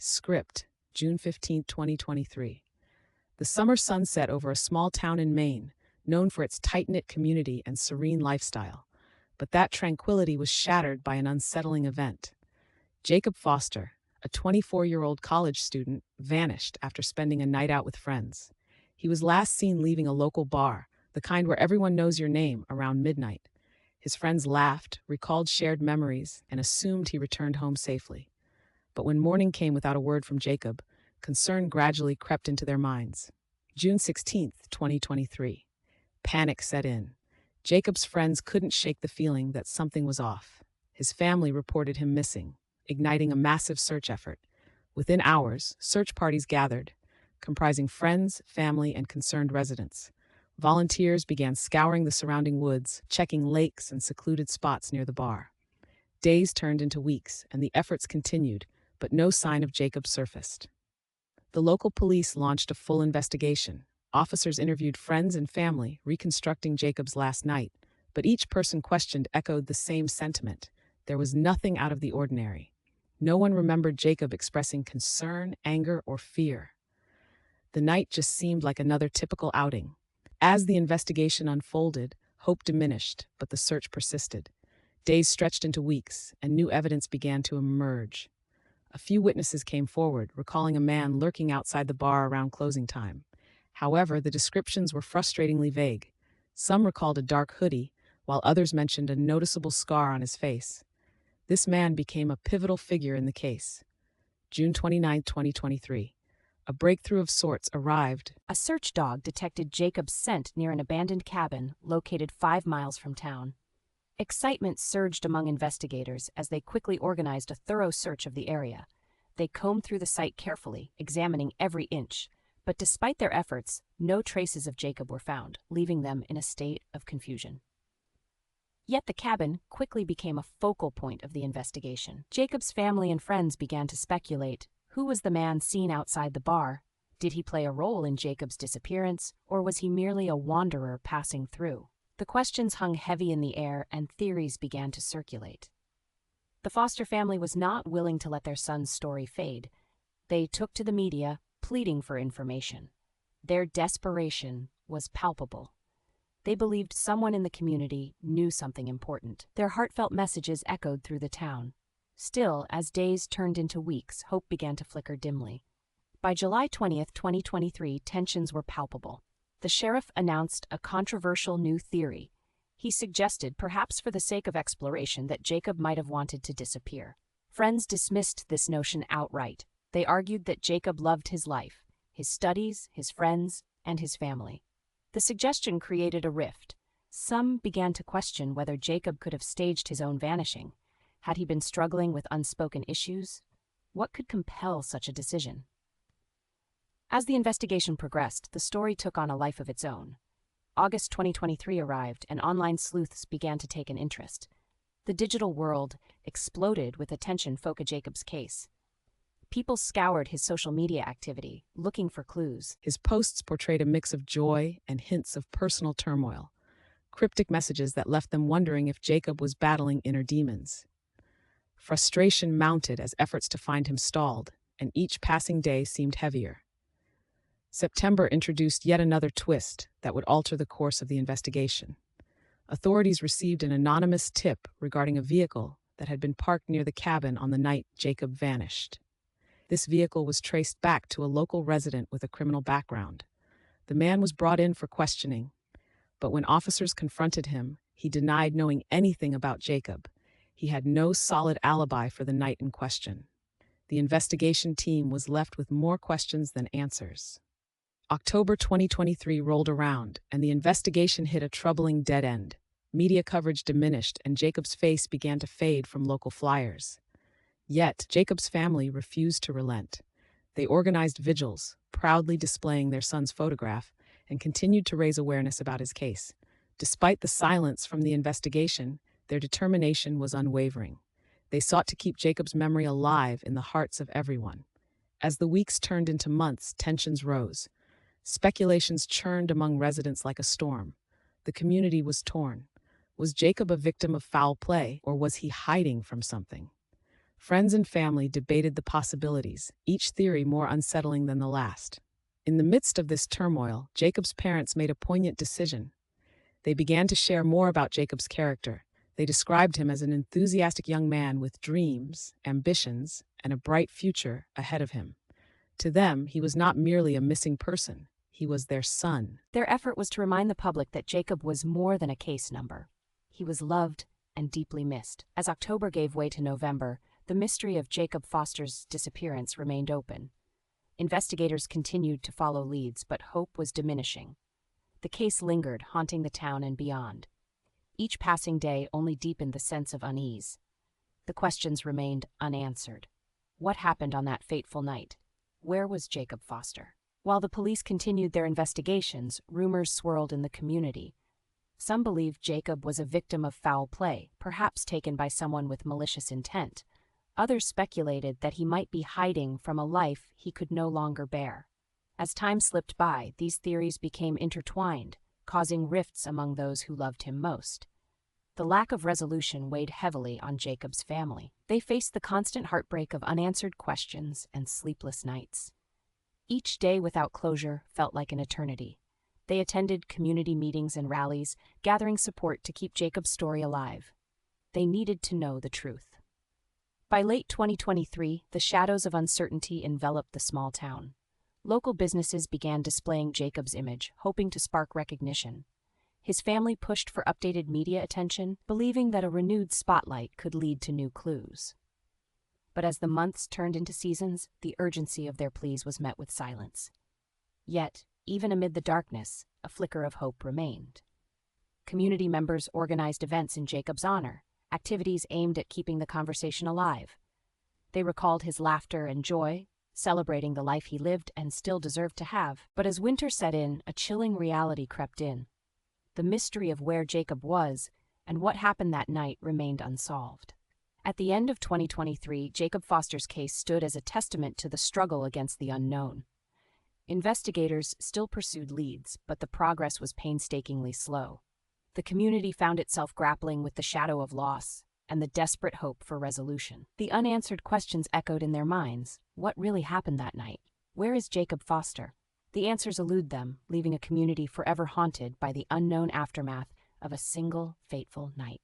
Script, June 15, 2023. The summer sun set over a small town in Maine, known for its tight-knit community and serene lifestyle. But that tranquility was shattered by an unsettling event. Jacob Foster, a 24-year-old college student, vanished after spending a night out with friends. He was last seen leaving a local bar, the kind where everyone knows your name, around midnight. His friends laughed, recalled shared memories, and assumed he returned home safely. But when morning came without a word from Jacob, concern gradually crept into their minds. June 16, 2023. Panic set in. Jacob's friends couldn't shake the feeling that something was off. His family reported him missing, igniting a massive search effort. Within hours, search parties gathered, comprising friends, family, and concerned residents. Volunteers began scouring the surrounding woods, checking lakes and secluded spots near the bar. Days turned into weeks, and the efforts continued, but no sign of Jacob surfaced. The local police launched a full investigation. Officers interviewed friends and family, reconstructing Jacob's last night, but each person questioned echoed the same sentiment. There was nothing out of the ordinary. No one remembered Jacob expressing concern, anger, or fear. The night just seemed like another typical outing. As the investigation unfolded, hope diminished, but the search persisted. Days stretched into weeks, and new evidence began to emerge. A few witnesses came forward, recalling a man lurking outside the bar around closing time. However, the descriptions were frustratingly vague. Some recalled a dark hoodie, while others mentioned a noticeable scar on his face. This man became a pivotal figure in the case. June 29, 2023. A breakthrough of sorts arrived. A search dog detected Jacob's scent near an abandoned cabin located 5 miles from town. Excitement surged among investigators as they quickly organized a thorough search of the area. They combed through the site carefully, examining every inch. But despite their efforts, no traces of Jacob were found, leaving them in a state of confusion. Yet the cabin quickly became a focal point of the investigation. Jacob's family and friends began to speculate. Who was the man seen outside the bar? Did he play a role in Jacob's disappearance, or was he merely a wanderer passing through? The questions hung heavy in the air, and theories began to circulate. The Foster family was not willing to let their son's story fade. They took to the media, pleading for information. Their desperation was palpable. They believed someone in the community knew something important. Their heartfelt messages echoed through the town. Still, as days turned into weeks, hope began to flicker dimly. By July 20, 2023, tensions were palpable. The sheriff announced a controversial new theory. He suggested, perhaps for the sake of exploration, that Jacob might have wanted to disappear. Friends dismissed this notion outright. They argued that Jacob loved his life, his studies, his friends, and his family. The suggestion created a rift. Some began to question whether Jacob could have staged his own vanishing. Had he been struggling with unspoken issues? What could compel such a decision? As the investigation progressed, the story took on a life of its own. August 2023 arrived, and online sleuths began to take an interest. The digital world exploded with attention focused on Jacob's case. People scoured his social media activity, looking for clues. His posts portrayed a mix of joy and hints of personal turmoil, cryptic messages that left them wondering if Jacob was battling inner demons. Frustration mounted as efforts to find him stalled, and each passing day seemed heavier. September introduced yet another twist that would alter the course of the investigation. Authorities received an anonymous tip regarding a vehicle that had been parked near the cabin on the night Jacob vanished. This vehicle was traced back to a local resident with a criminal background. The man was brought in for questioning, but when officers confronted him, he denied knowing anything about Jacob. He had no solid alibi for the night in question. The investigation team was left with more questions than answers. October 2023 rolled around, and the investigation hit a troubling dead end. Media coverage diminished, and Jacob's face began to fade from local flyers. Yet, Jacob's family refused to relent. They organized vigils, proudly displaying their son's photograph, and continued to raise awareness about his case. Despite the silence from the investigation, their determination was unwavering. They sought to keep Jacob's memory alive in the hearts of everyone. As the weeks turned into months, tensions rose. Speculations churned among residents like a storm. The community was torn. Was Jacob a victim of foul play, or was he hiding from something? Friends and family debated the possibilities, each theory more unsettling than the last. In the midst of this turmoil, Jacob's parents made a poignant decision. They began to share more about Jacob's character. They described him as an enthusiastic young man with dreams, ambitions, and a bright future ahead of him. To them, he was not merely a missing person, he was their son. Their effort was to remind the public that Jacob was more than a case number. He was loved and deeply missed. As October gave way to November, the mystery of Jacob Foster's disappearance remained open. Investigators continued to follow leads, but hope was diminishing. The case lingered, haunting the town and beyond. Each passing day only deepened the sense of unease. The questions remained unanswered. What happened on that fateful night? Where was Jacob Foster? While the police continued their investigations, rumors swirled in the community. Some believed Jacob was a victim of foul play, perhaps taken by someone with malicious intent. Others speculated that he might be hiding from a life he could no longer bear. As time slipped by, these theories became intertwined, causing rifts among those who loved him most. The lack of resolution weighed heavily on Jacob's family. They faced the constant heartbreak of unanswered questions and sleepless nights. Each day without closure felt like an eternity. They attended community meetings and rallies, gathering support to keep Jacob's story alive. They needed to know the truth. By late 2023, the shadows of uncertainty enveloped the small town. Local businesses began displaying Jacob's image, hoping to spark recognition. His family pushed for updated media attention, believing that a renewed spotlight could lead to new clues. But as the months turned into seasons, the urgency of their pleas was met with silence. Yet, even amid the darkness, a flicker of hope remained. Community members organized events in Jacob's honor, activities aimed at keeping the conversation alive. They recalled his laughter and joy, celebrating the life he lived and still deserved to have. But as winter set in, a chilling reality crept in. The mystery of where Jacob was and what happened that night remained unsolved. At the end of 2023, Jacob Foster's case stood as a testament to the struggle against the unknown. Investigators still pursued leads, but the progress was painstakingly slow. The community found itself grappling with the shadow of loss and the desperate hope for resolution. The unanswered questions echoed in their minds. What really happened that night? Where is Jacob Foster? The answers elude them, leaving a community forever haunted by the unknown aftermath of a single fateful night.